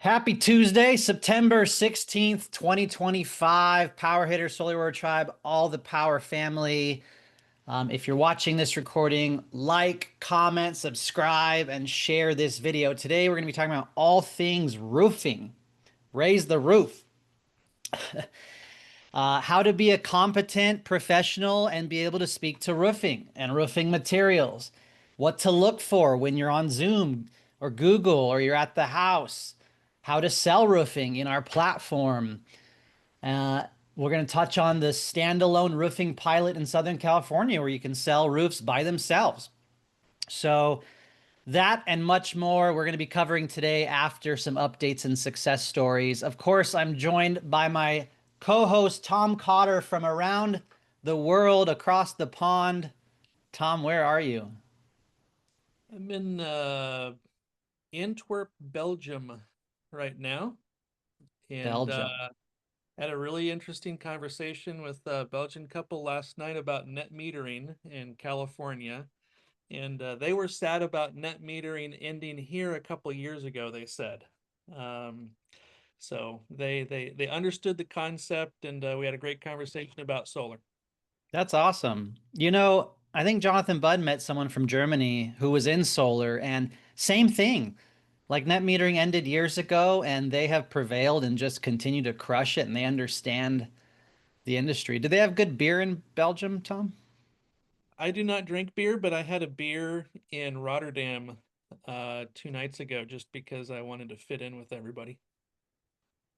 Happy Tuesday, September 16th, 2025. Power Hitter, Solar Warrior Tribe, all the Power family. If you're watching this recording, like, comment, subscribe, and share this video. Today, we're going to be talking about all things roofing. Raise the roof. How to be a competent professional and be able to speak to roofing and roofing materials. What to look for when you're on Zoom or Google or you're at the house. How to sell roofing in our platform. Uh, we're going to touch on the standalone roofing pilot in Southern California where you can sell roofs by themselves. So that and much more we're going to be covering today after some updates and success stories. Of course, I'm joined by my co-host Tom Cotter from around the world, across the pond. Tom, where are you? I'm in Antwerp, Belgium right now, and Belgium. had a really interesting conversation with a Belgian couple last night about net metering in California. And they were sad about net metering ending here a couple years ago, they said. Um, so they understood the concept, and we had a great conversation about solar. That's awesome. You know, I think Jonathan Budd met someone from Germany who was in solar and same thing. Like net metering ended years ago and they have prevailed and just continue to crush it and they understand the industry. Do they have good beer in Belgium, Tom? I do not drink beer, but I had a beer in Rotterdam 2 nights ago just because I wanted to fit in with everybody.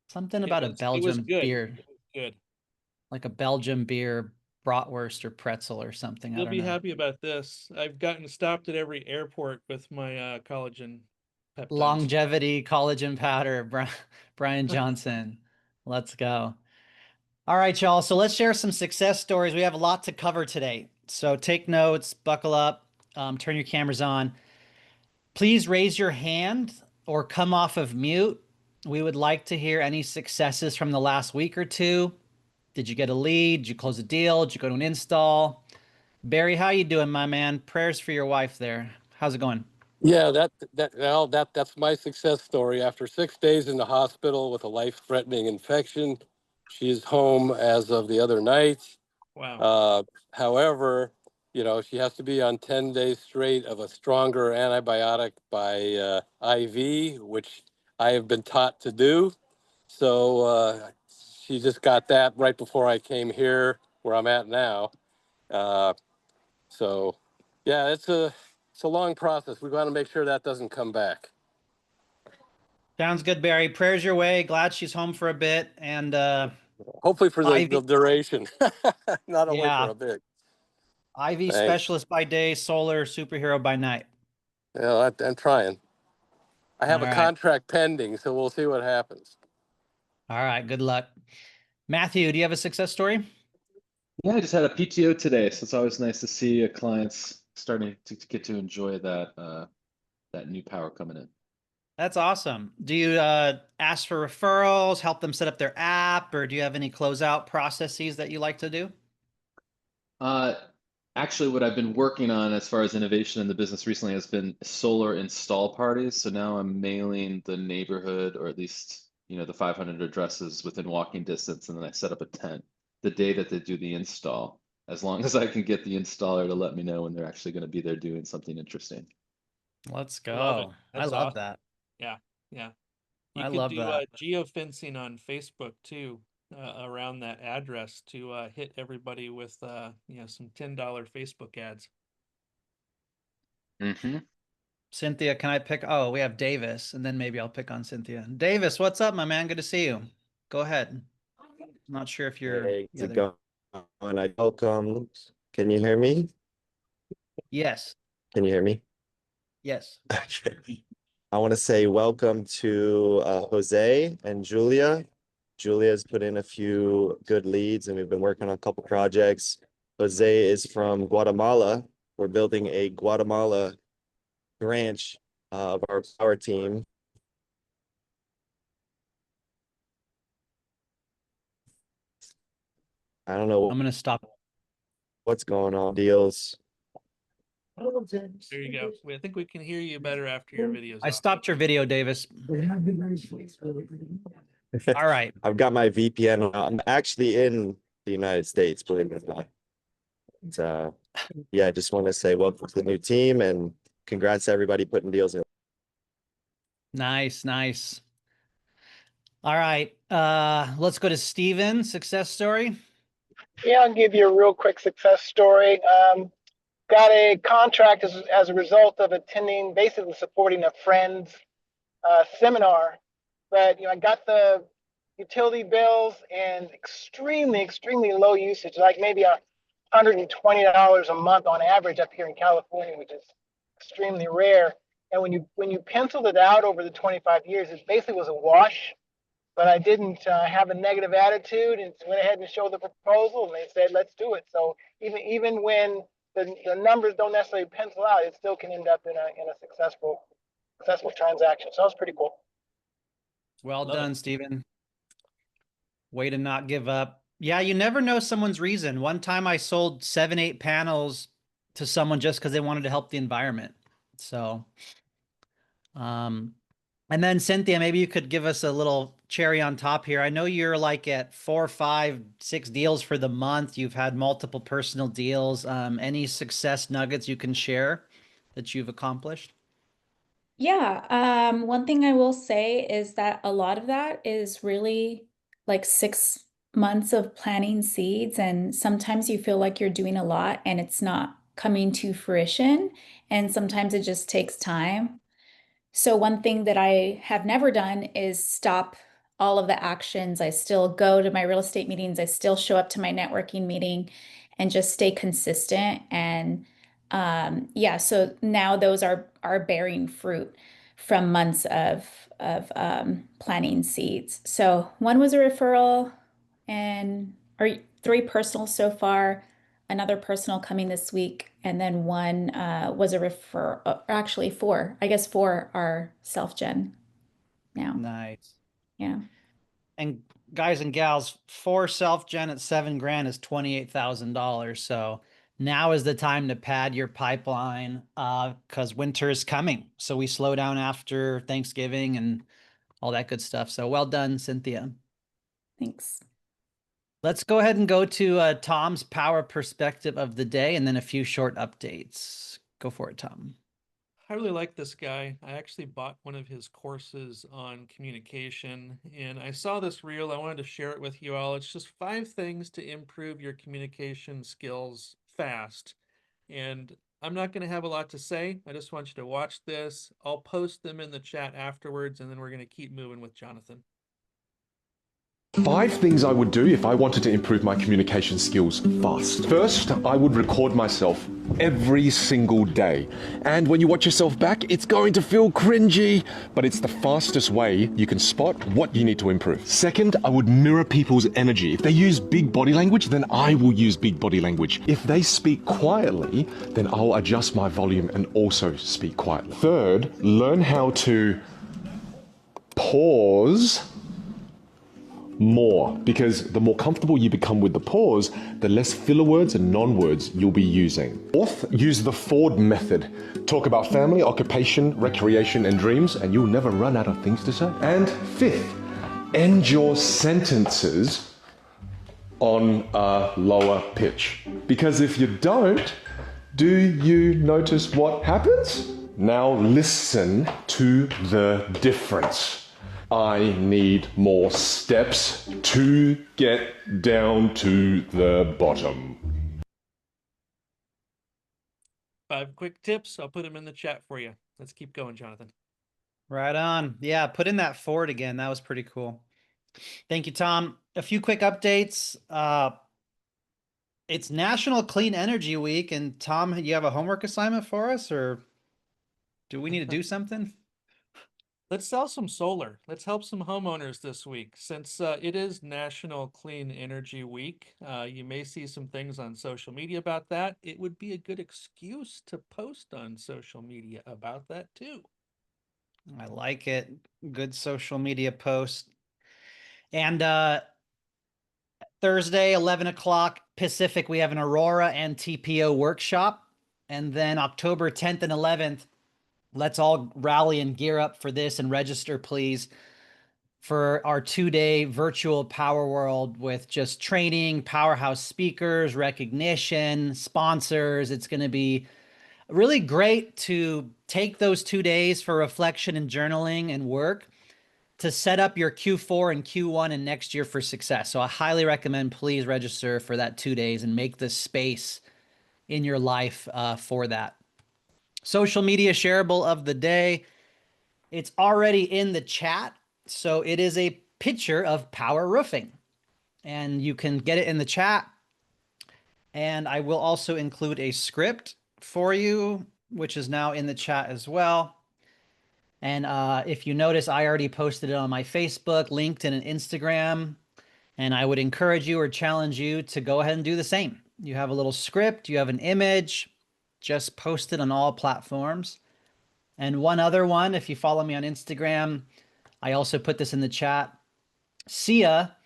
Something It about a was it was Belgium good. beer, It was good. like a Belgium beer bratwurst or pretzel or something. I You'll don't be know. happy about this. I've gotten stopped at every airport with my collagen peptides. Longevity collagen powder, Brian Johnson. Let's go. All right, y'all. So let's share some success stories. We have a lot to cover today. So take notes, buckle up, turn your cameras on. Please raise your hand or come off of mute. We would like to hear any successes from the last week or two. Did you get a lead? Did you close a deal? Did you go to an install? Barry, how you doing, my man? Prayers for your wife there. How's it going? Yeah, that's my success story. After 6 days in the hospital with a life-threatening infection, she's home as of the other night. Wow. Uh, However, she has to be on 10 days straight of a stronger antibiotic by IV, which I have been taught to do. So she just got that right before I came here, where I'm at now. Uh, so, yeah, it's a long process. We want to make sure that doesn't come back. Sounds good, Barry. Prayers your way. Glad she's home for a bit. And Hopefully for the Ivy, duration, not only for yeah, a bit. Ivy Thanks. specialist by day, solar superhero by night. I'm trying. I All have a right. contract pending, so we'll see what happens. All right. Good luck. Matthew, do you have a success story? Yeah, I just had a PTO today, so it's always nice to see clients starting to get to enjoy that new power coming in. That's awesome. Do you ask for referrals, help them set up their app, or do you have any closeout processes that you like to do? Uh, Actually, what I've been working on as far as innovation in the business recently has been solar install parties. So now I'm mailing the neighborhood, or at least, the 500 addresses within walking distance, and then I set up a tent the day that they do the install, as long as I can get the installer to let me know when they're actually going to be there doing something interesting. Let's Love it. go. I That's love awesome. that. Yeah, yeah. You I could love do that. geofencing on Facebook too, around that address to hit everybody with some $10 Facebook ads. Mm-hmm. Cynthia, can I pick? Oh, we have Davis, and then maybe I'll pick on Cynthia. Davis, what's up, my man? Good to see you. Go ahead. Not sure if you're, Hey, how's yeah, it there. going? I welcome. Can you hear me? Yes, Can you hear me? yes. Okay. I want to say welcome to Jose and Julia. Julia's put in a few good leads, and we've been working on a couple projects. Jose is from Guatemala. We're building a Guatemala branch of our power team. I don't know I'm gonna stop. what's going on, deals. There you go. I think we can hear you better after your videos. I stopped your video, Davis. All right. I've got my VPN on. I'm actually in the United States, believe it or not. Yeah, I just want to say welcome to the new team and congrats to everybody putting deals in. Nice, nice. All right. Let's go to Steven, success story. Yeah, I'll give you a real quick success story. Got a contract as a result of attending, basically supporting a friend's seminar. But I got the utility bills and extremely low usage, like maybe $120 a month on average up here in California, which is extremely rare. And when you penciled it out over the 25 years, it basically was a wash. But I didn't have a negative attitude and went ahead and showed the proposal, and they said, let's do it. So even when the numbers don't necessarily pencil out, it still can end up in a successful transaction. So that was pretty cool. Well done, Steven. Way to not give up. Yeah, you never know someone's reason. One time I sold 7, 8 panels to someone just because they wanted to help the environment. So, and then Cynthia, maybe you could give us a little cherry on top here. I know you're like at 4, 5, 6 deals for the month. You've had multiple personal deals. Any success nuggets you can share that you've accomplished? Yeah, one thing I will say is that a lot of that is really like 6 months of planting seeds, and sometimes you feel like you're doing a lot and it's not coming to fruition, and sometimes it just takes time. So one thing that I have never done is stop all of the actions. I still go to my real estate meetings. I still show up to my networking meeting and just stay consistent. And yeah, so now those are bearing fruit from months of planting seeds. So one was a referral and or 3 personal so far, another personal coming this week, and then one was a actually 4. I guess 4 are self-gen now. Nice. Yeah. And guys and gals, 4 self-gen at $7,000 is $28,000. So now is the time to pad your pipeline because winter is coming. So we slow down after Thanksgiving and all that good stuff. So well done, Cynthia. Thanks. Let's go ahead and go to Tom's power perspective of the day and then a few short updates. Go for it, Tom. I really like this guy. I actually bought one of his courses on communication, and I saw this reel. I wanted to share it with you all. It's just 5 things to improve your communication skills fast. And I'm not going to have a lot to say. I just want you to watch this. I'll post them in the chat afterwards, and then we're going to keep moving with Jonathan. 5 things I would do if I wanted to improve my communication skills fast. First, I would record myself every single day. And when you watch yourself back, it's going to feel cringy, but it's the fastest way you can spot what you need to improve. Second, I would mirror people's energy. If they use big body language, then I will use big body language. If they speak quietly, then I'll adjust my volume and also speak quietly. Third, learn how to pause more, because the more comfortable you become with the pause, the less filler words and non-words you'll be using. Fourth, use the Ford method. Talk about family, occupation, recreation, and dreams, and you'll never run out of things to say. And fifth, end your sentences on a lower pitch. Because if you don't, do you notice what happens? Now listen to the difference. I need more steps to get down to the bottom. 5 quick tips. I'll put them in the chat for you. Let's keep going, Jonathan. Right on. Yeah, put in that Ford again. That was pretty cool. Thank you, Tom. A few quick updates. It's National Clean Energy Week, and Tom, you have a homework assignment for us, or do we need to do something? Let's sell some solar. Let's help some homeowners this week. Since it is National Clean Energy Week, you may see some things on social media about that. It would be a good excuse to post on social media about that too. I like it. Good social media post. And Thursday, 11 o'clock Pacific, we have an Aurora and TPO workshop. And then October 10th and 11th, let's all rally and gear up for this and register, please, for our 2-day virtual Power World with just training, powerhouse speakers, recognition, sponsors. It's going to be really great to take those 2 days for reflection and journaling and work to set up your Q4 and Q1 and next year for success. So I highly recommend please register for that 2 days and make the space in your life for that. Social media shareable of the day. It's already in the chat. So it is a picture of Power Roofing, and you can get it in the chat. And I will also include a script for you, which is now in the chat as well. And if you notice, I already posted it on my Facebook, LinkedIn, and Instagram. And I would encourage you or challenge you to go ahead and do the same. You have a little script, you have an image, just post it on all platforms. And one other one, if you follow me on Instagram, I also put this in the chat. Sia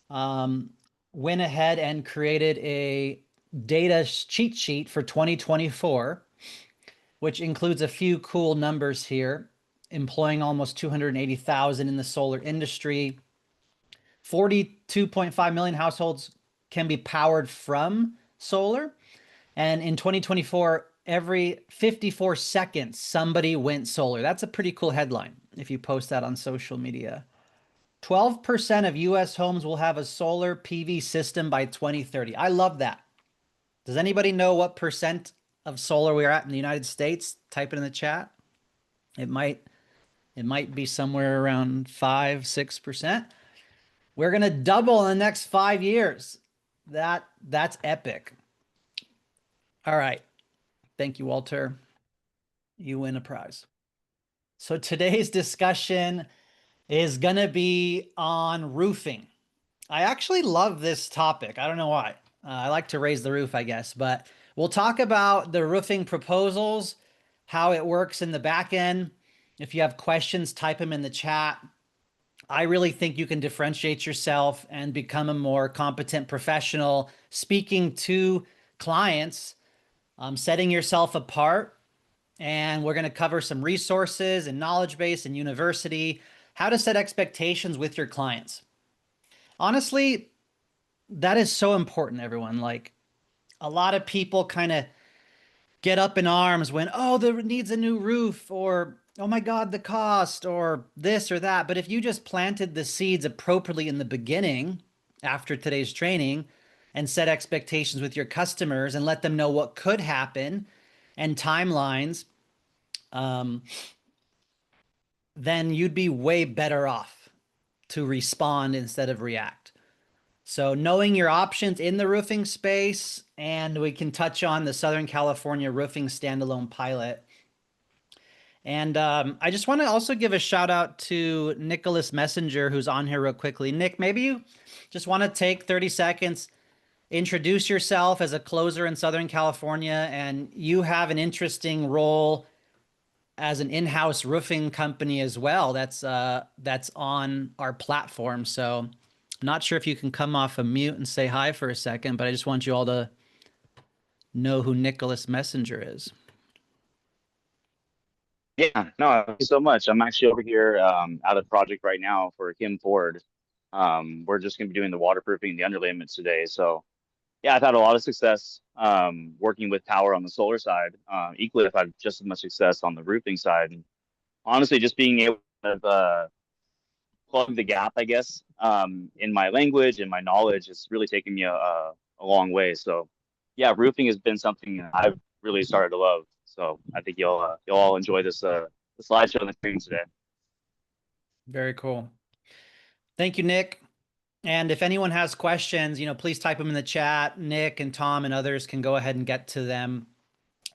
went ahead and created a data cheat sheet for 2024, which includes a few cool numbers here, employing almost 280,000 in the solar industry. 42.5 million households can be powered from solar. And in 2024, every 54 seconds, somebody went solar. That's a pretty cool headline if you post that on social media. 12% of US homes will have a solar PV system by 2030. I love that. Does anybody know what percent of solar we're at in the United States? Type it in the chat. It might be somewhere around 5-6%. We're going to double in the next 5 years. That's epic. All right. Thank you, Walter. You win a prize. So today's discussion is going to be on roofing. I actually love this topic. I don't know why. I like to raise the roof, I guess, but we'll talk about the roofing proposals, how it works in the back end. If you have questions, type them in the chat. I really think you can differentiate yourself and become a more competent professional speaking to clients, setting yourself apart. And we're going to cover some resources and knowledge base and university, how to set expectations with your clients. Honestly, that is so important, everyone. Like, a lot of people kind of get up in arms when, oh, there needs a new roof, or, oh my God, the cost, or this or that. But if you just planted the seeds appropriately in the beginning after today's training and set expectations with your customers and let them know what could happen and timelines, then you'd be way better off to respond instead of react. So knowing your options in the roofing space, and we can touch on the Southern California roofing standalone pilot. And I just want to also give a shout out to Nicholas Messenger, who's on here real quickly. Nick, maybe you just want to take 30 seconds, introduce yourself as a closer in Southern California, and you have an interesting role as an in-house roofing company as well. That's on our platform. So I'm not sure if you can come off of mute and say hi for a second, but I just want you all to know who Nicholas Messenger is. Yeah, no, thank you so much. I'm actually over here out of project right now for Kim Ford. We're just going to be doing the waterproofing and the underlayments today. So yeah, I've had a lot of success working with power on the solar side. Equally, I've had just as much success on the roofing side. And honestly, just being able to plug the gap, I guess, in my language and my knowledge has really taken me a long way. So yeah, roofing has been something that I've really started to love. So I think you'll all enjoy this the slideshow and the screen today. Very cool. Thank you, Nick. And if anyone has questions, please type them in the chat. Nick and Tom and others can go ahead and get to them.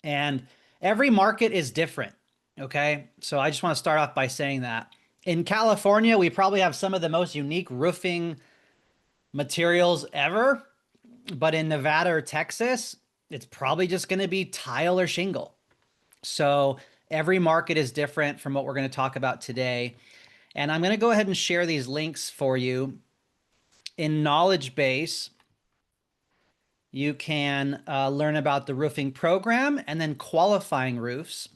And every market is different. Okay. So I just want to start off by saying that in California, we probably have some of the most unique roofing materials ever. But in Nevada or Texas, it's probably just going to be tile or shingle. So every market is different from what we're going to talk about today. And I'm going to go ahead and share these links for you in knowledge base. you can learn about the roofing program and then qualifying roofs.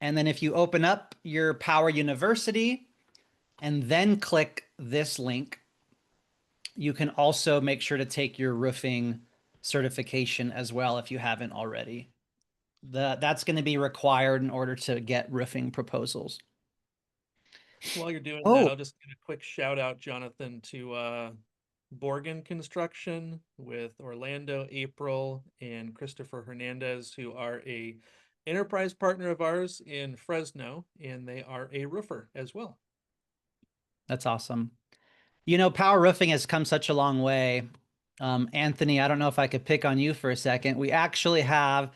And then if you open up your Power University and then click this link, you can also make sure to take your roofing certification as well if you haven't already. That's going to be required in order to get roofing proposals. While you're doing Oh. that, I'll just give a quick shout out, Jonathan, to Borgen Construction with Orlando, April, and Christopher Hernandez, who are a enterprise partner of ours in Fresno, and they are a roofer as well. That's awesome. You know, power roofing has come such a long way. Anthony, I don't know if I could pick on you for a second. We actually have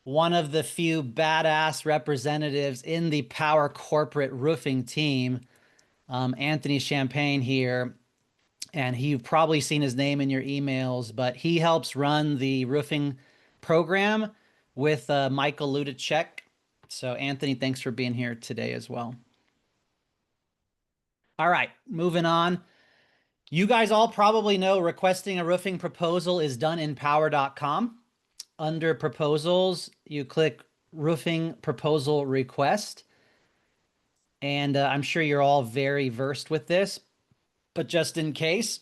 one of the few badass representatives in the Power corporate roofing team, Anthony Champagne here. And you've probably seen his name in your emails, but he helps run the roofing program with Michael Ludacek. So Anthony, thanks for being here today as well. All right, moving on. You guys all probably know requesting a roofing proposal is done in power.com. Under proposals, you click roofing proposal request. And I'm sure you're all very versed with this, but just in case,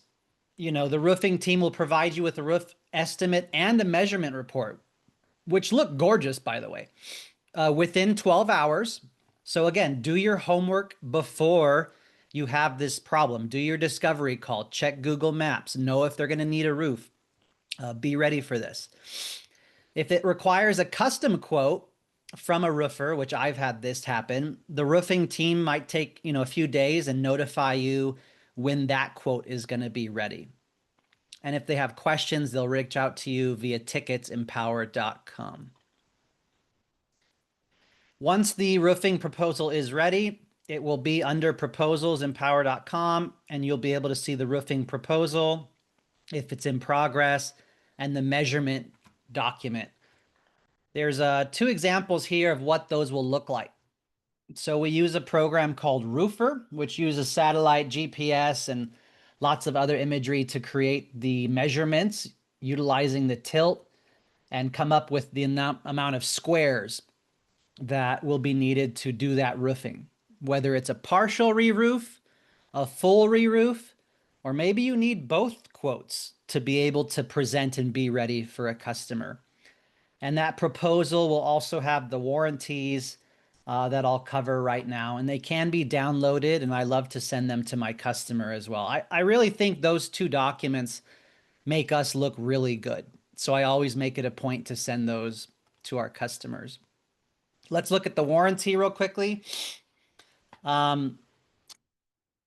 you know, the roofing team will provide you with a roof estimate and a measurement report, which look gorgeous, by the way, within 12 hours. So again, do your homework before you have this problem. Do your discovery call, check Google Maps, know if they're going to need a roof. Be ready for this. If it requires a custom quote from a roofer, which I've had this happen, the roofing team might take, you know, a few days and notify you when that quote is going to be ready. And if they have questions, they'll reach out to you via ticketsempower.com. Once the roofing proposal is ready, it will be under proposals in power.com, and you'll be able to see the roofing proposal if it's in progress and the measurement document. There's two examples here of what those will look like. So we use a program called Roofer, which uses satellite GPS and lots of other imagery to create the measurements utilizing the tilt and come up with the amount of squares that will be needed to do that roofing. Whether it's a partial re-roof, a full re-roof, or maybe you need both quotes to be able to present and be ready for a customer. And that proposal will also have the warranties that I'll cover right now, and they can be downloaded, and I love to send them to my customer as well. I really think those two documents make us look really good. So I always make it a point to send those to our customers. Let's look at the warranty real quickly.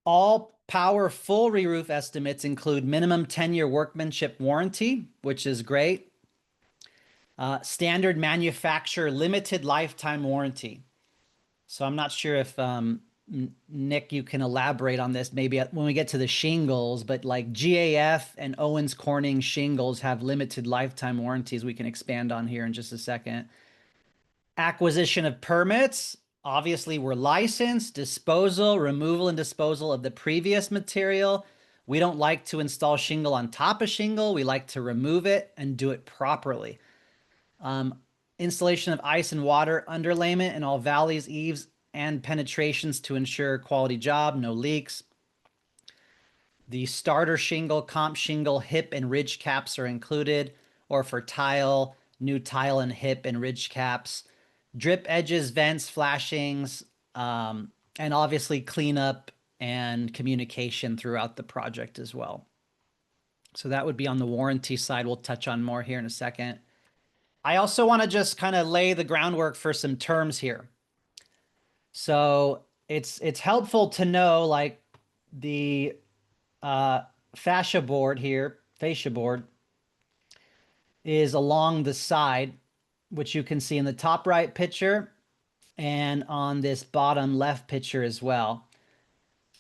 All Power full re-roof estimates include minimum 10-year workmanship warranty, which is great. Standard manufacturer limited lifetime warranty. So I'm not sure if Nick, you can elaborate on this maybe when we get to the shingles, but like GAF and Owens Corning shingles have limited lifetime warranties we can expand on here in just a second. Acquisition of permits. Obviously, we're licensed, disposal, removal and disposal of the previous material. We don't like to install shingle on top of shingle. We like to remove it and do it properly. Installation of ice and water underlayment in all valleys, eaves, and penetrations to ensure quality job, no leaks. The starter shingle, comp shingle, hip, and ridge caps are included, or for tile, new tile and hip and ridge caps. Drip edges, vents, flashings, and obviously cleanup and communication throughout the project as well. So that would be on the warranty side. We'll touch on more here in a second. I also want to just kind of lay the groundwork for some terms here. So it's helpful to know, like, the fascia board here, fascia board, is along the side, which you can see in the top right picture and on this bottom left picture as well.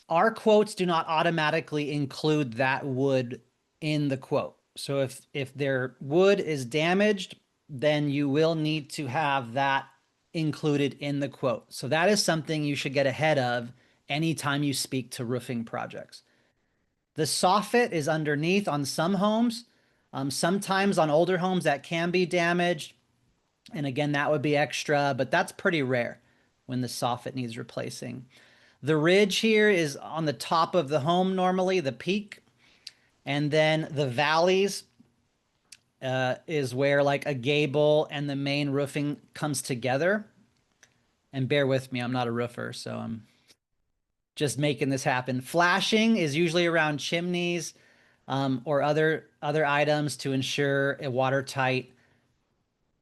Our quotes do not automatically include that wood in the quote. So if their wood is damaged, then you will need to have that included in the quote. So that is something you should get ahead of anytime you speak to roofing projects. The soffit is underneath on some homes. Sometimes on older homes that can be damaged. And again, that would be extra, but that's pretty rare when the soffit needs replacing. The ridge here is on the top of the home normally, the peak. And then the valleys is where like a gable and the main roofing comes together. And bear with me, I'm not a roofer, so I'm just making this happen. Flashing is usually around chimneys or other items to ensure a watertight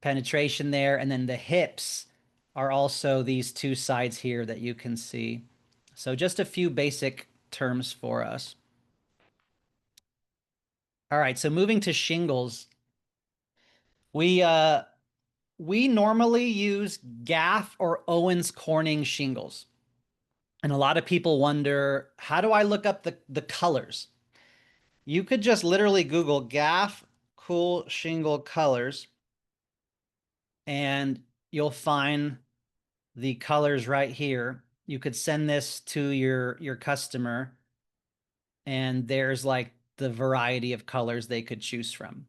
penetration there. And then the hips are also these two sides here that you can see. So just a few basic terms for us. All right, so moving to shingles. We normally use Gaff or Owens Corning shingles. And a lot of people wonder, how do I look up the colors? You could just literally Google Gaff cool shingle colors and you'll find the colors right here. You could send this to your customer and there's like the variety of colors they could choose from.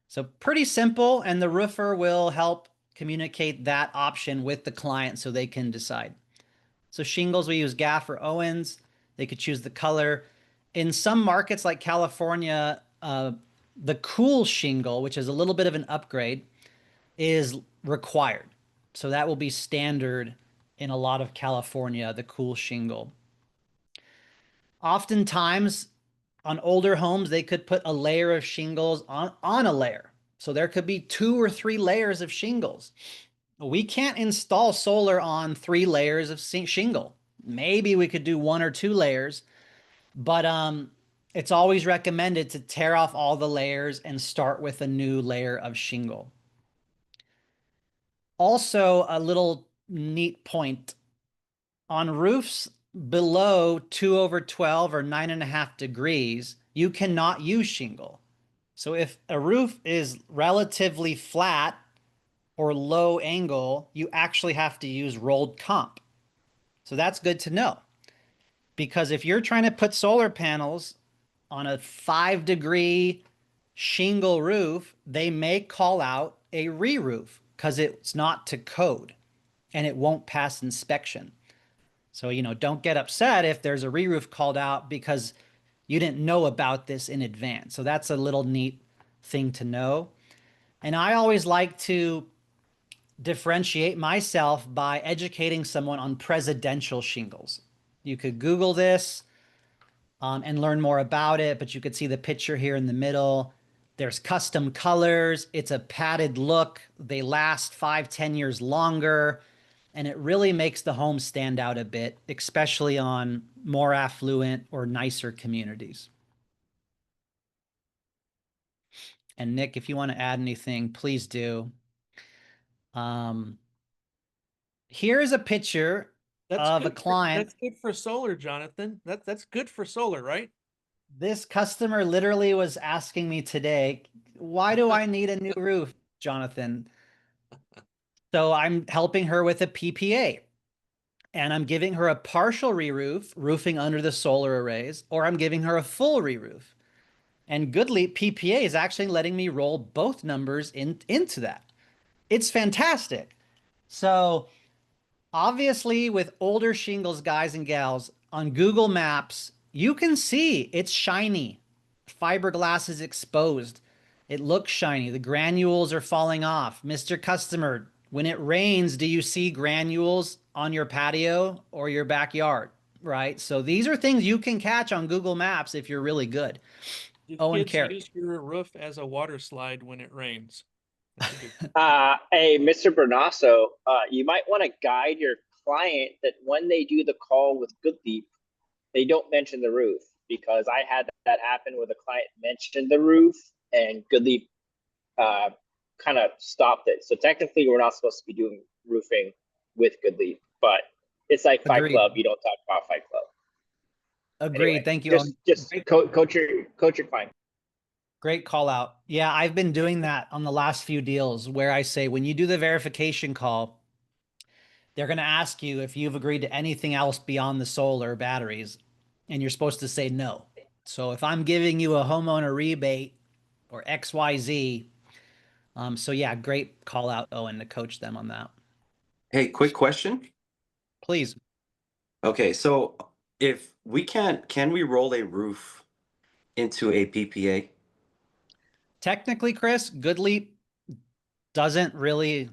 So pretty simple, and the roofer will help communicate that option with the client so they can decide. So shingles, we use Gaff or Owens. They could choose the color. In some markets like California, the cool shingle, which is a little bit of an upgrade, is required. So that will be standard in a lot of California, the cool shingle. Oftentimes on older homes, they could put a layer of shingles on a layer. So there could be 2 or 3 layers of shingles. We can't install solar on 3 layers of shingle. Maybe we could do 1 or 2 layers, but it's always recommended to tear off all the layers and start with a new layer of shingle. Also, a little neat point on roofs below 2/12 or 9.5 degrees, you cannot use shingle. So if a roof is relatively flat or low angle, you actually have to use rolled comp. So that's good to know, because if you're trying to put solar panels on a 5-degree shingle roof, they may call out a re-roof because it's not to code and it won't pass inspection. So, don't get upset if there's a re-roof called out because you didn't know about this in advance. So that's a little neat thing to know. And I always like to differentiate myself by educating someone on presidential shingles. You could Google this and learn more about it, but you could see the picture here in the middle. There's custom colors. It's a padded look. They last 5-10 years longer. And it really makes the home stand out a bit, especially on more affluent or nicer communities. And Nick, if you want to add anything, please do. Here's a picture of a client. That's good for solar, Jonathan. That's good for solar, right? This customer literally was asking me today, why do I need a new roof, Jonathan? So I'm helping her with a PPA. And I'm giving her a partial re-roof, roofing under the solar arrays, or I'm giving her a full re-roof. And Goodleap PPA is actually letting me roll both numbers into that. It's fantastic. So obviously with older shingles, guys and gals, on Google Maps, you can see it's shiny. Fiberglass is exposed. It looks shiny. The granules are falling off. Mr. Customer, when it rains, do you see granules on your patio or your backyard, right? So these are things you can catch on Google Maps if you're really good. Do Owen kids Carey. use your roof as a water slide when it rains? Hey, Mr. Bernasso, you might want to guide your client that when they do the call with Goodleap, they don't mention the roof, because I had that happen where the client mentioned the roof and Goodleap kind of stopped it. So technically, we're not supposed to be doing roofing with Goodleap, but it's like Fight Agreed. Club. You don't talk about Fight Club. Agreed. Anyway, Thank you, Owen. just coach your client. Great call out. Yeah, I've been doing that on the last few deals where I say, when you do the verification call, they're going to ask you if you've agreed to anything else beyond the solar batteries, and you're supposed to say no. So if I'm giving you a homeowner rebate or XYZ. So yeah, great call out, Owen, to coach them on that. Hey, quick question. Please. Okay, so if we can we roll a roof into a PPA? Technically, Chris, Goodleap doesn't really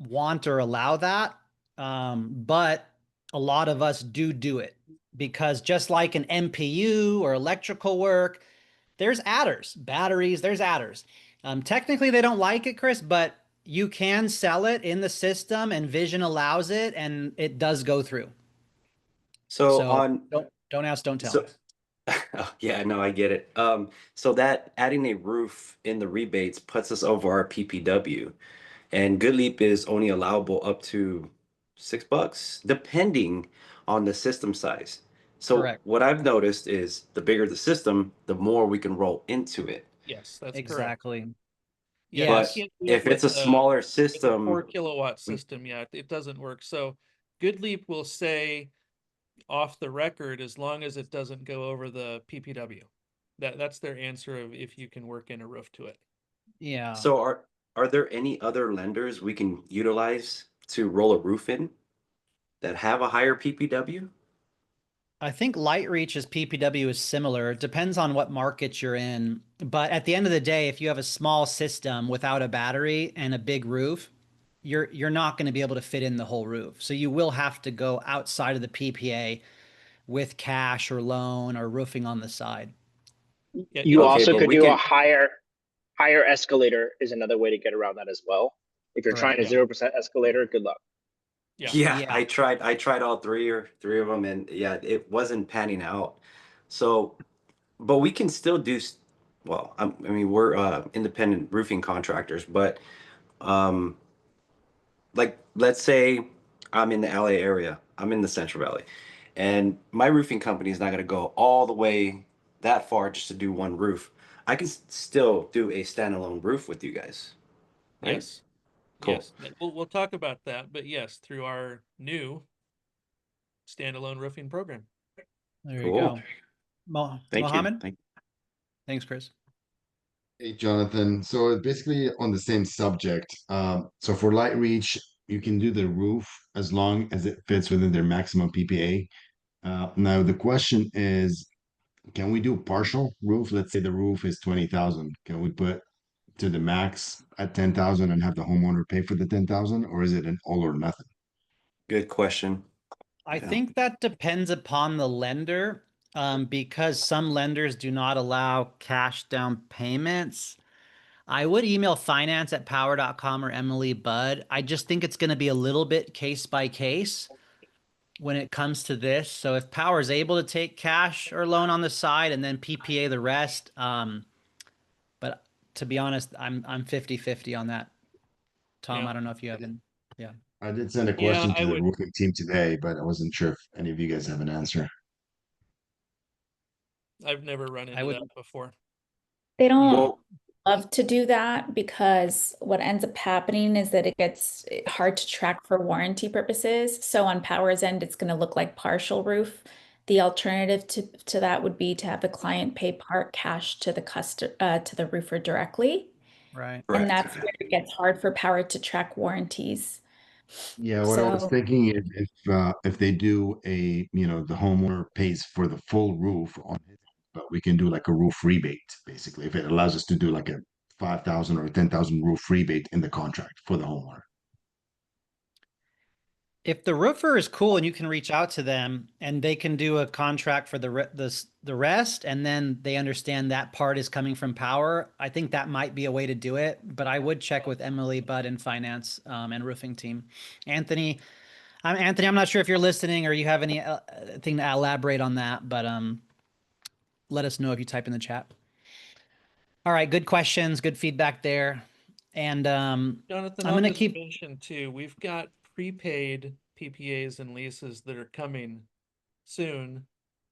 want or allow that. But a lot of us do it because just like an MPU or electrical work, there's adders, batteries, there's adders. Technically, they don't like it, Chris, but you can sell it in the system and Vision allows it and it does go through. So So on don't ask, don't tell. so yeah, no, I get it. So that adding a roof in the rebates puts us over our PPW, and Goodleap is only allowable up to $6, depending on the system size. So Correct. what I've noticed is the bigger the system, the more we can roll into it. Yes, that's correct. Exactly. Yeah, But you can't do if it it's a with smaller with a system, 4 kilowatt system. Yeah, it doesn't work. So Goodleap will say off the record as long as it doesn't go over the PPW. That's their answer of if you can work in a roof to it. Yeah. so are there any other lenders we can utilize to roll a roof in that have a higher PPW? I think LightReach's PPW is similar. It depends on what market you're in. But at the end of the day, if you have a small system without a battery and a big roof, you're not going to be able to fit in the whole roof. So you will have to go outside of the PPA with cash or loan or roofing on the side. Yeah, You Okay, also but could we do a can. higher escalator is another way to get around that as well. If you're trying Correct. a 0% escalator, good luck. Yeah. Yeah, Yeah. I tried all three of them, and yeah, it wasn't panning out. So, but we can still do. Well, I mean, we're independent roofing contractors, but um, like let's say I'm in the LA area, I'm in the Central Valley, and my roofing company is not going to go all the way that far just to do one roof. I can still do a standalone roof with you guys, right? Yes. Cool. Yes. We'll talk about that, but yes, through our new standalone roofing program. There you Cool. go. Thank you. Mohammed? Thanks, Chris. Hey, Jonathan. So it's basically on the same subject. So for Light Reach, you can do the roof as long as it fits within their maximum PPA. Now the question is, can we do partial roof? Let's say the roof is 20,000. Can we put to the max at 10,000 and have the homeowner pay for the 10,000, or is it an all or nothing? Good question. I Yeah. think that depends upon the lender, because some lenders do not allow cash down payments. I would email finance@power.com or Emily Budd. I just think it's going to be a little bit case by case when it comes to this. So if Power is able to take cash or loan on the side and then PPA the rest, but to be honest, I'm 50-50 on that. Tom, Yeah. I don't know if you have any. Yeah. I did send a Yeah, question I to the would. roofing team today, but I wasn't sure if any of you guys have an answer. I've never run into would- that before. They don't Well, love to do that because what ends up happening is that it gets hard to track for warranty purposes. So on Power's end, it's going to look like partial roof. The alternative to that would be to have the client pay part cash to the roofer directly. Right. And correct. that's where it gets hard for Power to track warranties. Yeah, what I was So thinking is if they do a, the homeowner pays for the full roof on it, but we can do like a roof rebate, basically, if it allows us to do like a 5,000 or 10,000 roof rebate in the contract for the homeowner. If the roofer is cool and you can reach out to them and they can do a contract for the rest, and then they understand that part is coming from Power, I think that might be a way to do it. But I would check with Emily Budd in finance and roofing team. Anthony, I'm not sure if you're listening or you have any thing to elaborate on that, but let us know if you type in the chat. All right, good questions, good feedback there. And Jonathan, I'm I'll going to just keep. mention too, we've got prepaid PPAs and leases that are coming soon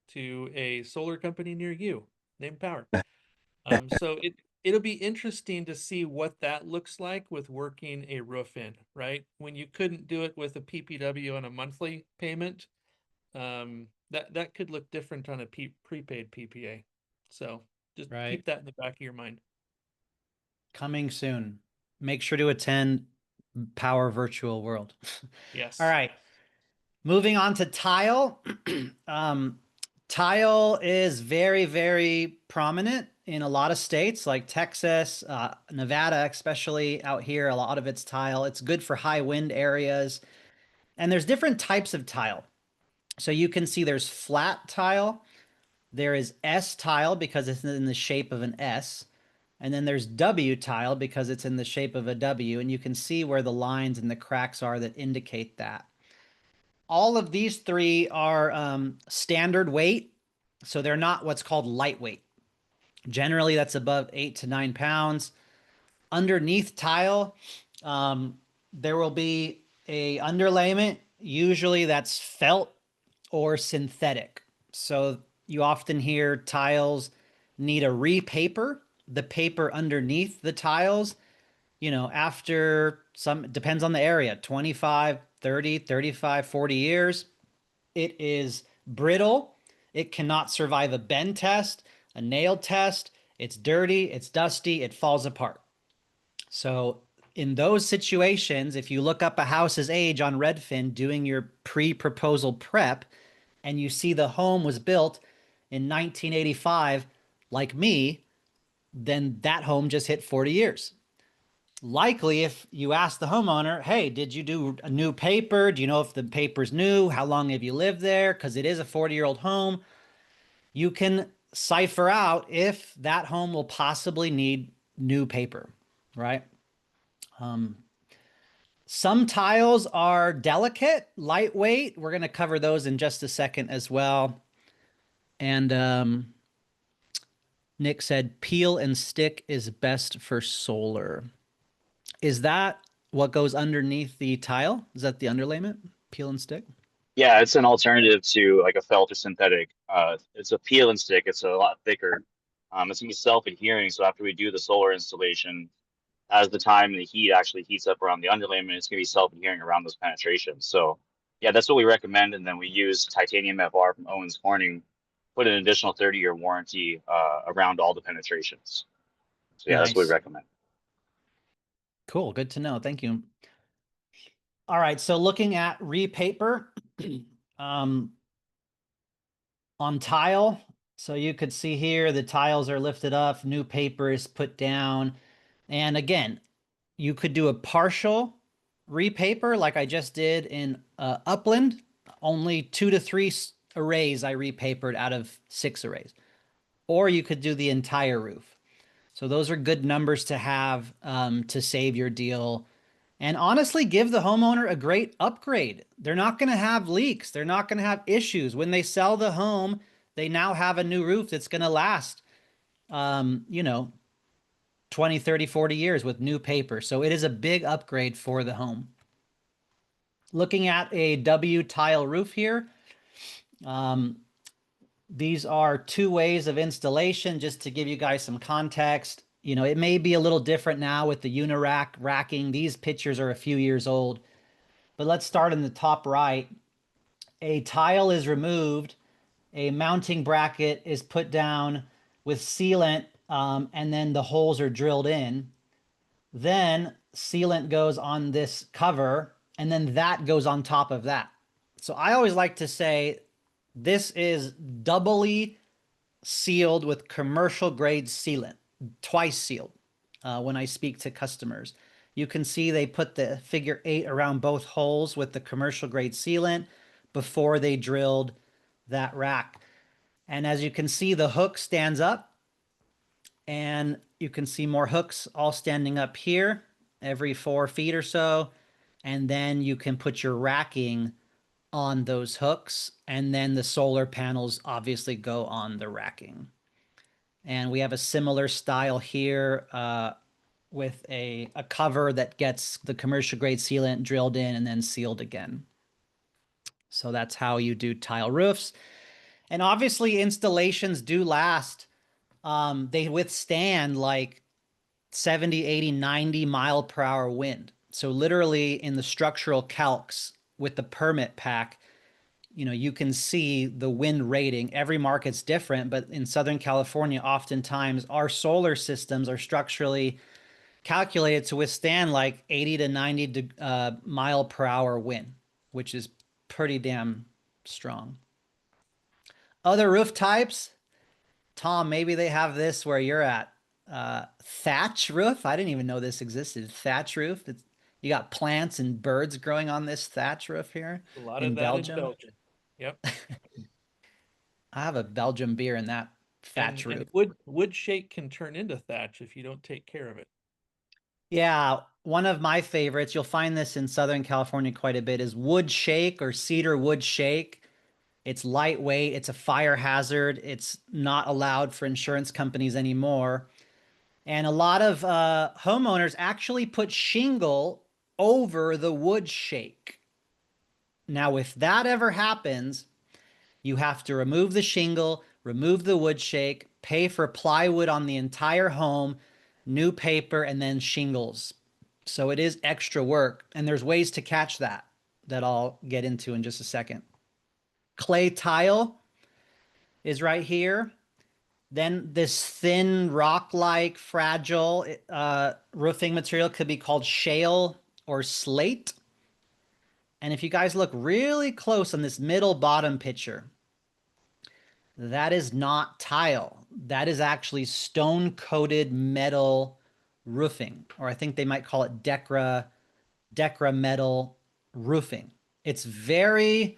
to a solar company near you named Power. So it'll be interesting to see what that looks like with working a roof in, right? When you couldn't do it with a PPW on a monthly payment, that could look different on a prepaid PPA. So just Right. keep that in the back of your mind. Coming soon. Make sure to attend Power Virtual World. Yes. All right. Moving on to tile. Tile is very, very prominent in a lot of states like Texas, Nevada, especially out here. A lot of it's tile. It's good for high wind areas. And there's different types of tile. So you can see there's flat tile. There is S tile because it's in the shape of an S. And then there's W tile because it's in the shape of a W. And you can see where the lines and the cracks are that indicate that. All of these three are standard weight. So they're not what's called lightweight. Generally, that's above 8 to 9 pounds. Underneath tile, there will be a underlayment. Usually that's felt or synthetic. So you often hear tiles need a repaper. The paper underneath the tiles, after some, depends on the area, 25, 30, 35, 40 years, it is brittle. It cannot survive a bend test, a nail test. It's dirty, it's dusty, it falls apart. So in those situations, if you look up a house's age on Redfin doing your pre-proposal prep and you see the home was built in 1985, like me, then that home just hit 40 years. Likely, if you ask the homeowner, hey, did you do a new paper? Do you know if the paper's new? How long have you lived there? Because it is a 40-year-old home. You can cipher out if that home will possibly need new paper, right? Some tiles are delicate, lightweight. We're going to cover those in just a second as well. And Nick said peel and stick is best for solar. Is that what goes underneath the tile? Is that the underlayment? Peel and stick? Yeah, it's an alternative to like a felt or synthetic. It's a peel and stick. It's a lot thicker. It's gonna be self-adhering. So after we do the solar installation, as the time the heat actually heats up around the underlayment, it's gonna be self-adhering around those penetrations. So yeah, that's what we recommend. And then we use titanium FR from Owens Corning, put an additional 30-year warranty around all the penetrations. So yeah, that's what we Nice. recommend. Cool. Good to know. Thank you. All right. So looking at repaper on tile. So you could see here, the tiles are lifted up, new paper is put down. And again, you could do a partial repaper like I just did in Upland. Only 2 to 3 arrays I repapered out of 6 arrays. Or you could do the entire roof. So those are good numbers to have to save your deal. And honestly, give the homeowner a great upgrade. They're not going to have leaks. They're not going to have issues. When they sell the home, they now have a new roof that's going to last, 20, 30, 40 years with new paper. So it is a big upgrade for the home. Looking at a W tile roof here. These are 2 ways of installation, just to give you guys some context. It may be a little different now with the unirack racking. These pictures are a few years old, but let's start in the top right. A tile is removed, a mounting bracket is put down with sealant, and then the holes are drilled in. Then sealant goes on this cover, and then that goes on top of that. So I always like to say this is doubly sealed with commercial grade sealant, twice sealed. When I speak to customers, you can see they put the figure 8 around both holes with the commercial grade sealant before they drilled that rack. And as you can see, the hook stands up, and you can see more hooks all standing up here every 4 feet or so. And then you can put your racking on those hooks, and then the solar panels obviously go on the racking. And we have a similar style here with a cover that gets the commercial grade sealant drilled in and then sealed again. So that's how you do tile roofs. And obviously installations do last. They withstand like 70, 80, 90 mile per hour wind. So literally in the structural calcs with the permit pack, you can see the wind rating. Every market's different, but in Southern California, oftentimes our solar systems are structurally calculated to withstand like 80 to 90 mile per hour wind, which is pretty damn strong. Other roof types, Tom, maybe they have this where you're at. Thatch roof. I didn't even know this existed. Thatch roof. You got plants and birds growing on this thatch roof here A lot in of that Belgium. in Belgium. Yep. I have a Belgium beer in that thatch roof. And wood shake can turn into thatch if you don't take care of it. Yeah, one of my favorites, you'll find this in Southern California quite a bit, is wood shake or cedar wood shake. It's lightweight, it's a fire hazard, it's not allowed for insurance companies anymore. And a lot of homeowners actually put shingle over the wood shake. Now, if that ever happens, you have to remove the shingle, remove the wood shake, pay for plywood on the entire home, new paper, and then shingles. So it is extra work, and there's ways to catch that I'll get into in just a second. Clay tile is right here. Then this thin rock-like fragile roofing material could be called shale or slate. And if you guys look really close on this middle bottom picture, that is not tile. That is actually stone-coated metal roofing, or I think they might call it Decra metal roofing. It's very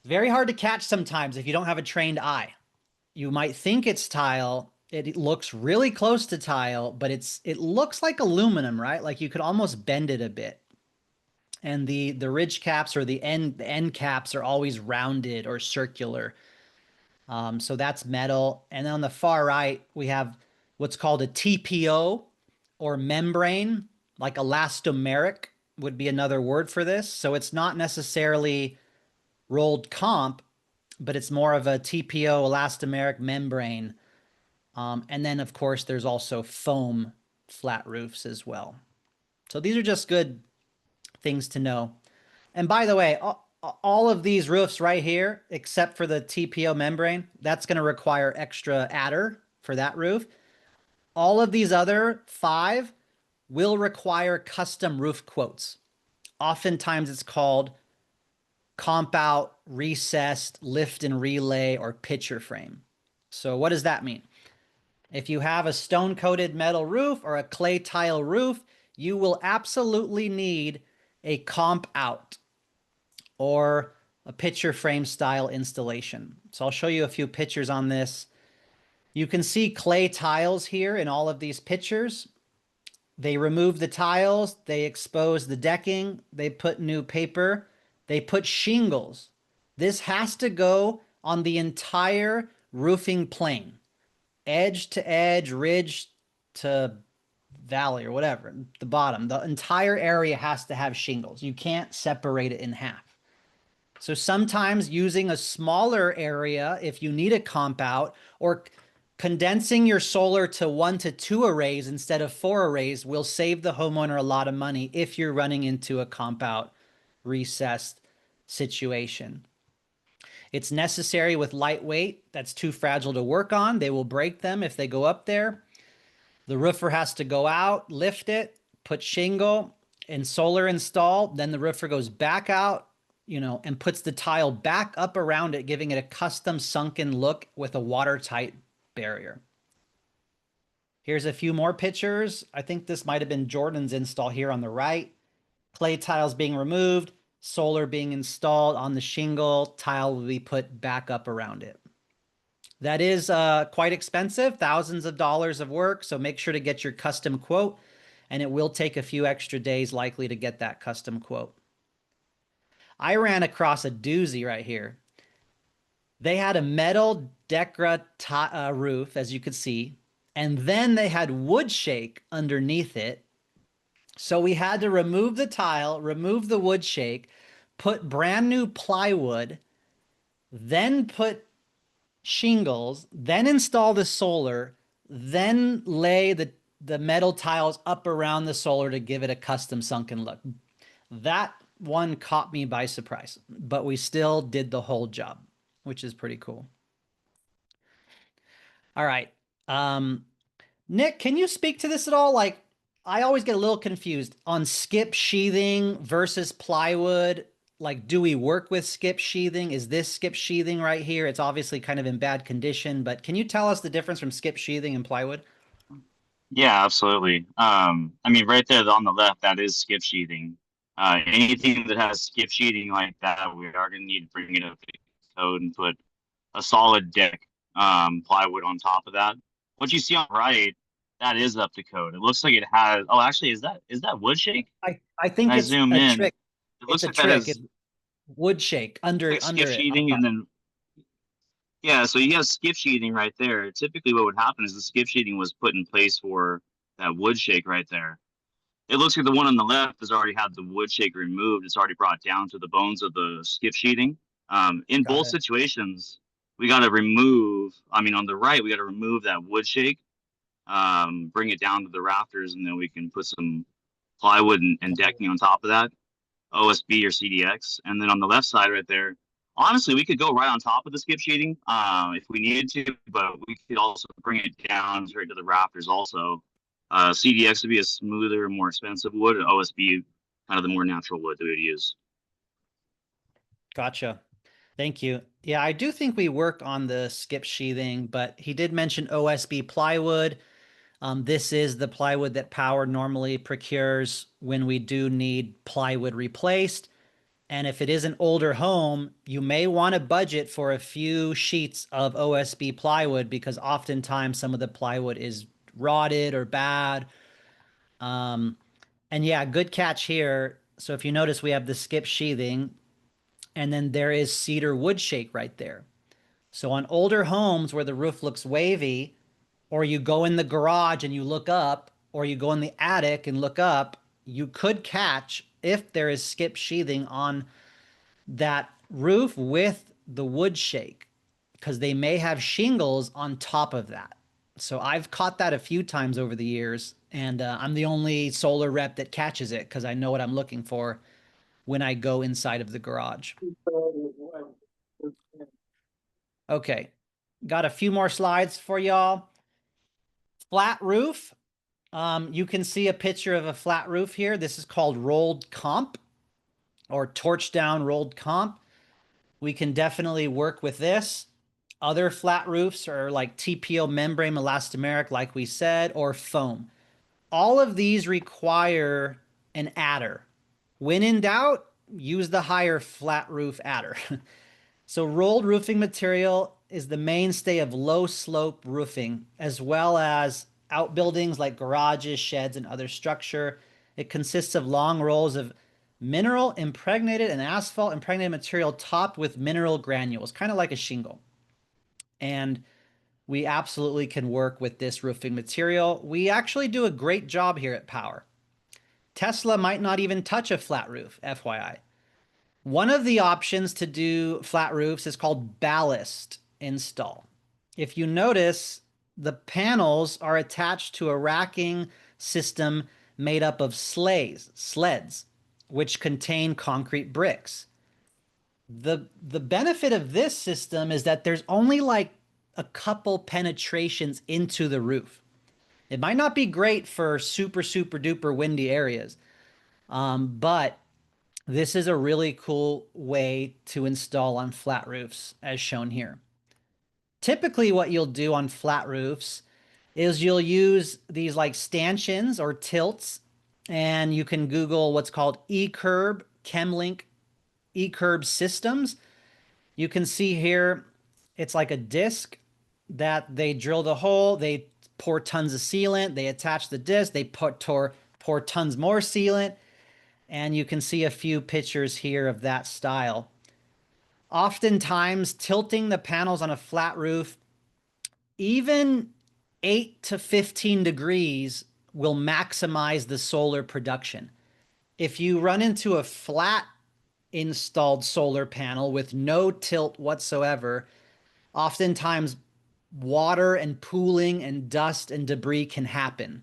hard to catch sometimes if you don't have a trained eye. You might think it's tile. It looks really close to tile, but it looks like aluminum, right? Like you could almost bend it a bit. And the ridge caps or the end caps are always rounded or circular. So that's metal. And then on the far right, we have what's called a TPO or membrane, like elastomeric would be another word for this. So it's not necessarily rolled comp, but it's more of a TPO elastomeric membrane. And then, of course, there's also foam flat roofs as well. So these are just good things to know. And by the way, all of these roofs right here, except for the TPO membrane, that's going to require extra adder for that roof. All of these other 5 will require custom roof quotes. Oftentimes it's called comp out, recessed, lift and relay, or picture frame. So what does that mean? If you have a stone-coated metal roof or a clay tile roof, you will absolutely need a comp out or a picture frame style installation. So I'll show you a few pictures on this. You can see clay tiles here in all of these pictures. They remove the tiles, they expose the decking, they put new paper, they put shingles. This has to go on the entire roofing plane, edge to edge, ridge to valley or whatever, the bottom. The entire area has to have shingles. You can't separate it in half. So sometimes using a smaller area, if you need a comp out, or condensing your solar to 1 to 2 arrays instead of 4 arrays will save the homeowner a lot of money if you're running into a comp out recessed situation. It's necessary with lightweight that's too fragile to work on. They will break them if they go up there. The roofer has to go out, lift it, put shingle and solar install. Then the roofer goes back out, and puts the tile back up around it, giving it a custom sunken look with a watertight barrier. Here's a few more pictures. I think this might have been Jordan's install here on the right. Clay tiles being removed, solar being installed on the shingle, tile will be put back up around it. That is quite expensive, thousands of dollars of work, so make sure to get your custom quote, and it will take a few extra days likely to get that custom quote. I ran across a doozy right here. They had a metal Decra roof, as you could see, and then they had wood shake underneath it. So we had to remove the tile, remove the wood shake, put brand new plywood, then put shingles, then install the solar, then lay the metal tiles up around the solar to give it a custom sunken look. That one caught me by surprise, but we still did the whole job, which is pretty cool. All right. Nick, can you speak to this at all? Like, I always get a little confused on skip sheathing versus plywood. Like, do we work with skip sheathing? Is this skip sheathing right here? It's obviously kind of in bad condition, but can you tell us the difference from skip sheathing and plywood? Yeah, absolutely. I mean, right there on the left, that is skip sheathing. Anything that has skip sheathing like that, we are going to need to bring it up to code and put a solid deck, plywood on top of that. What you see on the right, that is up to code. It looks like it has. Oh, actually, is that wood shake? I When think I it's zoom a in, trick. it It's looks a like that trick. is It's wood shake under like skip it on sheathing, top. and then yeah, so you have skip sheathing right there. Typically, what would happen is the skip sheathing was put in place for that wood shake right there. It looks like the one on the left has already had the wood shake removed. It's already brought down to the bones of the skip sheathing. In Got both it. situations, we got to remove. I mean, on the right, we got to remove that wood shake, bring it down to the rafters, and then we can put some plywood and decking on top of that, OSB or CDX. And then on the left side right there, honestly, we could go right on top of the skip sheeting if we needed to, but we could also bring it down straight to the rafters also. CDX would be a smoother, more expensive wood, and OSB kind of the more natural wood that we would use. Gotcha. Thank you. Yeah, I do think we work on the skip sheathing, but he did mention OSB plywood. This is the plywood that Power normally procures when we do need plywood replaced. And if it is an older home, you may want to budget for a few sheets of OSB plywood because oftentimes some of the plywood is rotted or bad. And yeah, good catch here. So if you notice, we have the skip sheathing, and then there is cedar wood shake right there. So on older homes where the roof looks wavy, or you go in the garage and you look up, or you go in the attic and look up, you could catch if there is skip sheathing on that roof with the wood shake, because they may have shingles on top of that. So I've caught that a few times over the years, and I'm the only solar rep that catches it because I know what I'm looking for when I go inside of the garage. Okay, got a few more slides for y'all. Flat roof. You can see a picture of a flat roof here. This is called rolled comp or torch down rolled comp. We can definitely work with this. Other flat roofs are like TPO membrane elastomeric, like we said, or foam. All of these require an adder. When in doubt, use the higher flat roof adder. So rolled roofing material is the mainstay of low slope roofing, as well as outbuildings like garages, sheds, and other structure. It consists of long rolls of mineral impregnated and asphalt impregnated material topped with mineral granules, kind of like a shingle. And we absolutely can work with this roofing material. We actually do a great job here at Power. Tesla might not even touch a flat roof, FYI. One of the options to do flat roofs is called ballast install. If you notice, the panels are attached to a racking system made up of sleds, which contain concrete bricks. The benefit of this system is that there's only like a couple penetrations into the roof. It might not be great for super duper windy areas, but this is a really cool way to install on flat roofs, as shown here. Typically, what you'll do on flat roofs is you'll use these like stanchions or tilts, and you can Google what's called E-curb, Chemlink E-curb systems. You can see here, it's like a disc that they drill the hole, they pour tons of sealant, they attach the disc, they pour tons more sealant, and you can see a few pictures here of that style. Oftentimes, tilting the panels on a flat roof, even 8 to 15 degrees will maximize the solar production. If you run into a flat installed solar panel with no tilt whatsoever, oftentimes water and pooling and dust and debris can happen.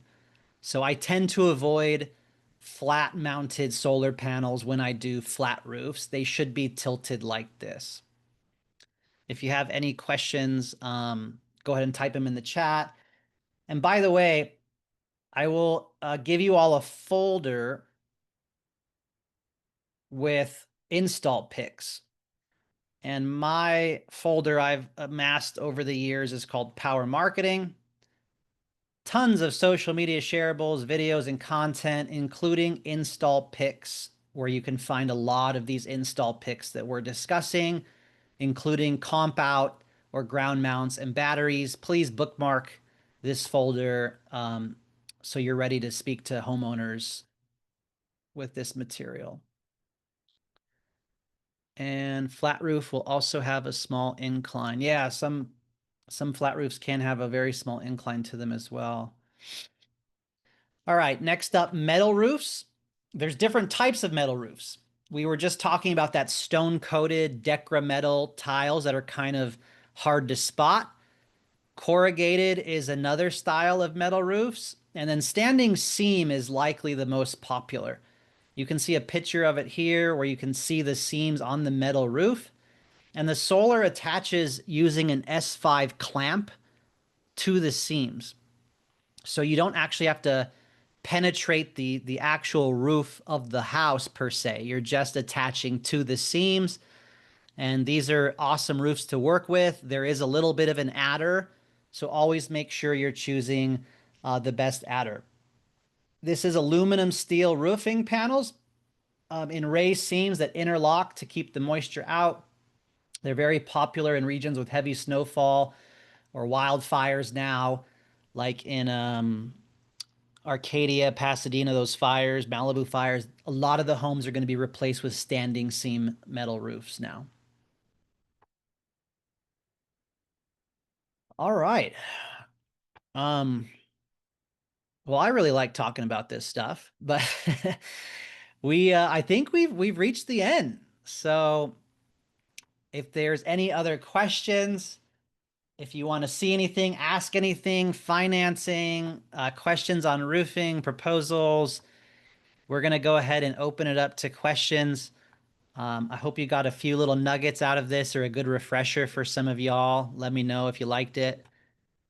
So I tend to avoid flat mounted solar panels when I do flat roofs. They should be tilted like this. If you have any questions, go ahead and type them in the chat. And by the way, I will give you all a folder with install pics. And my folder I've amassed over the years is called Power Marketing. Tons of social media shareables, videos, and content, including install pics, where you can find a lot of these install pics that we're discussing, including comp out or ground mounts and batteries. Please bookmark this folder so you're ready to speak to homeowners with this material. And flat roof will also have a small incline. Yeah, some flat roofs can have a very small incline to them as well. All right, next up, metal roofs. There's different types of metal roofs. We were just talking about that stone-coated Decra metal tiles that are kind of hard to spot. Corrugated is another style of metal roofs. And then standing seam is likely the most popular. You can see a picture of it here where you can see the seams on the metal roof. And the solar attaches using an S5 clamp to the seams. So you don't actually have to penetrate the actual roof of the house per se. You're just attaching to the seams. And these are awesome roofs to work with. There is a little bit of an adder, so always make sure you're choosing the best adder. This is aluminum steel roofing panels in raised seams that interlock to keep the moisture out. They're very popular in regions with heavy snowfall or wildfires now, like in Arcadia, Pasadena, those fires, Malibu fires. A lot of the homes are going to be replaced with standing seam metal roofs now. All right. Well, I really like talking about this stuff, but I think we've reached the end. So if there's any other questions, if you want to see anything, ask anything, financing, questions on roofing, proposals, we're going to go ahead and open it up to questions. I hope you got a few little nuggets out of this or a good refresher for some of y'all. Let me know if you liked it.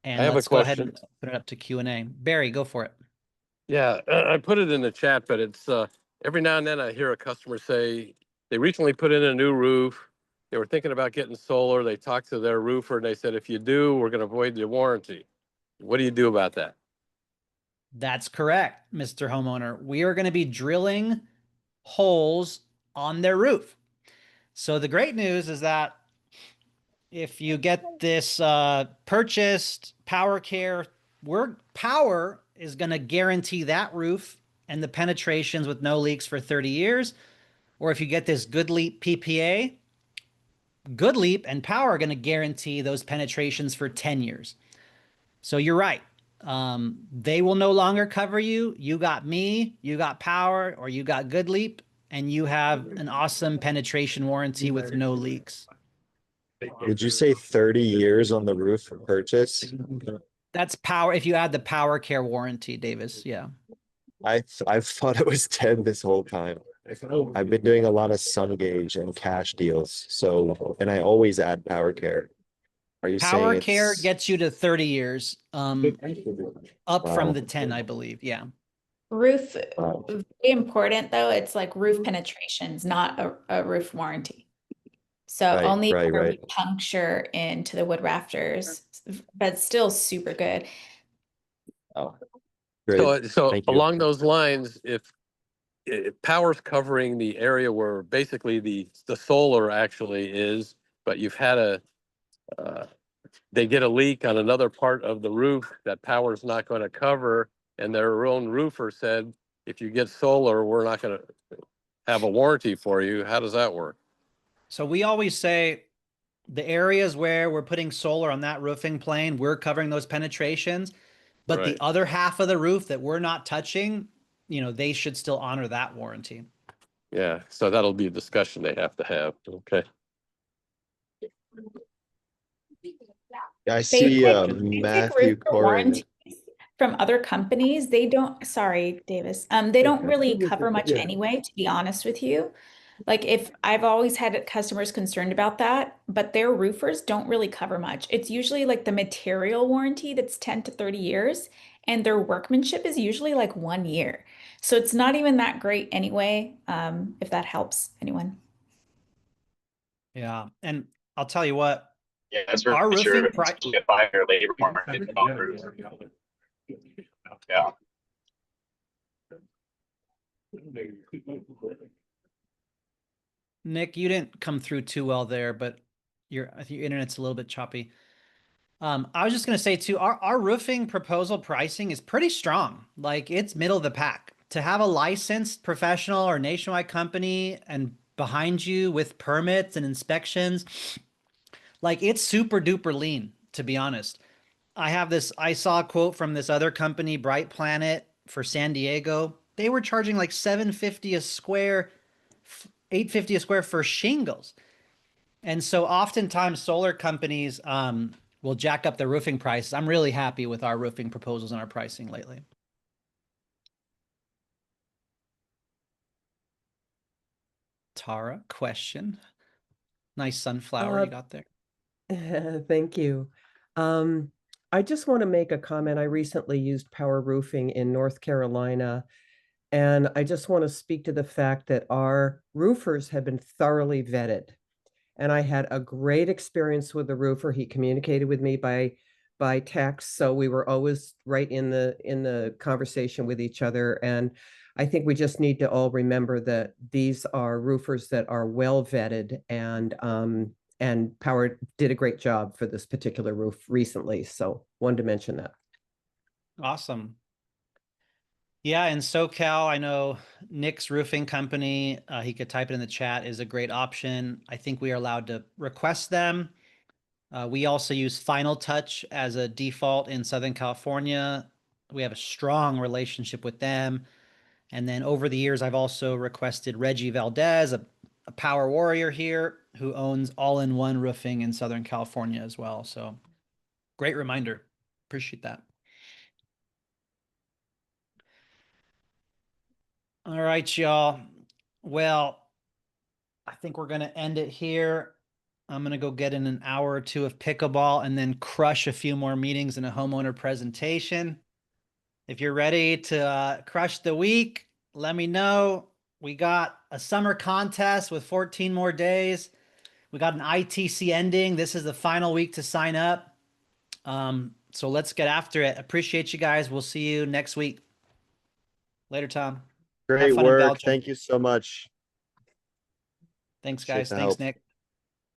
And I have a let's go ahead question. and open it up to Q&A. Barry, go for it. Yeah, I put it in the chat, but it's every now and then I hear a customer say they recently put in a new roof. They were thinking about getting solar. They talked to their roofer and they said, if you do, we're going to void the warranty. What do you do about that? That's correct, Mr. Homeowner. We are going to be drilling holes on their roof. So the great news is that if you get this purchased Power Care, Power is going to guarantee that roof and the penetrations with no leaks for 30 years. Or if you get this Good Leap PPA, Good Leap and Power are going to guarantee those penetrations for 10 years. So you're right. They will no longer cover you. You got me, you got Power, or you got Good Leap, and you have an awesome penetration warranty with no leaks. Would you say 30 years on the roof for purchase? That's Power. If you add the Power Care warranty, Davis. Yeah. I've thought it was 10 this whole time. I've been doing a lot of sun gauge and cash deals. So, and I always add Power Care. Are you Power saying Care gets you to 30 years, up from Wow. the 10, I believe. Yeah. Roof, Wow. very important though. It's like roof penetrations, not a roof warranty. So Right, only right, where right. we puncture into the wood rafters, but still super good. Oh, great. So Thank you. along those lines, if Power's covering the area where basically the solar actually is, but you've had they get a leak on another part of the roof that Power's not going to cover, and their own roofer said, if you get solar, we're not going to have a warranty for you. How does that work? So we always say the areas where we're putting solar on that roofing plane, we're covering those penetrations, but Right. the other half of the roof that we're not touching, they should still honor that warranty. Yeah, so that'll be a discussion they have to have. Okay. I see Basic Matthew roof Corin. warranties from other companies, they don't, sorry, Davis, they don't really cover much anyway, to be honest with you. Like if I've always had customers concerned about that, but their roofers don't really cover much. It's usually like the material warranty that's 10 to 30 years, and their workmanship is usually like 1 year. So it's not even that great anyway, if that helps anyone. Yeah. And I'll tell you what, Yeah, that's for our sure. roofing price. Especially a 5-year labor warranty on roof. Yeah. Nick, you didn't come through too well there, but I think your internet's a little bit choppy. I was just gonna say too, our roofing proposal pricing is pretty strong. Like it's middle of the pack. To have a licensed professional or nationwide company and behind you with permits and inspections, like it's super duper lean, to be honest. I saw a quote from this other company, Bright Planet, for San Diego. They were charging like 750 a square, 850 a square for shingles. And so oftentimes solar companies will jack up their roofing prices. I'm really happy with our roofing proposals and our pricing lately. Tara, question. Nice sunflower you got there. Thank you. I just want to make a comment. I recently used Power Roofing in North Carolina, and I just want to speak to the fact that our roofers have been thoroughly vetted. And I had a great experience with the roofer. He communicated with me by text, so we were always right in the conversation with each other. And I think we just need to all remember that these are roofers that are well vetted, and Power did a great job for this particular roof recently. So wanted to mention that. Awesome. Yeah, in SoCal, I know Nick's roofing company, he could type it in the chat, is a great option. I think we are allowed to request them. We also use Final Touch as a default in Southern California. We have a strong relationship with them. And then over the years, I've also requested Reggie Valdez, a power warrior here who owns All-in-One Roofing in Southern California as well. So great reminder. Appreciate that. All right, y'all. Well, I think we're going to end it here. I'm going to go get in an hour or two of pickleball and then crush a few more meetings and a homeowner presentation. If you're ready to crush the week, let me know. We got a summer contest with 14 more days. We got an ITC ending. This is the final week to sign up. So let's get after it. Appreciate you guys. We'll see you next week. Later, Tom. Great fun in work. Belgium. Thank you so much. Thanks, Appreciate guys. the Thanks, help. Nick.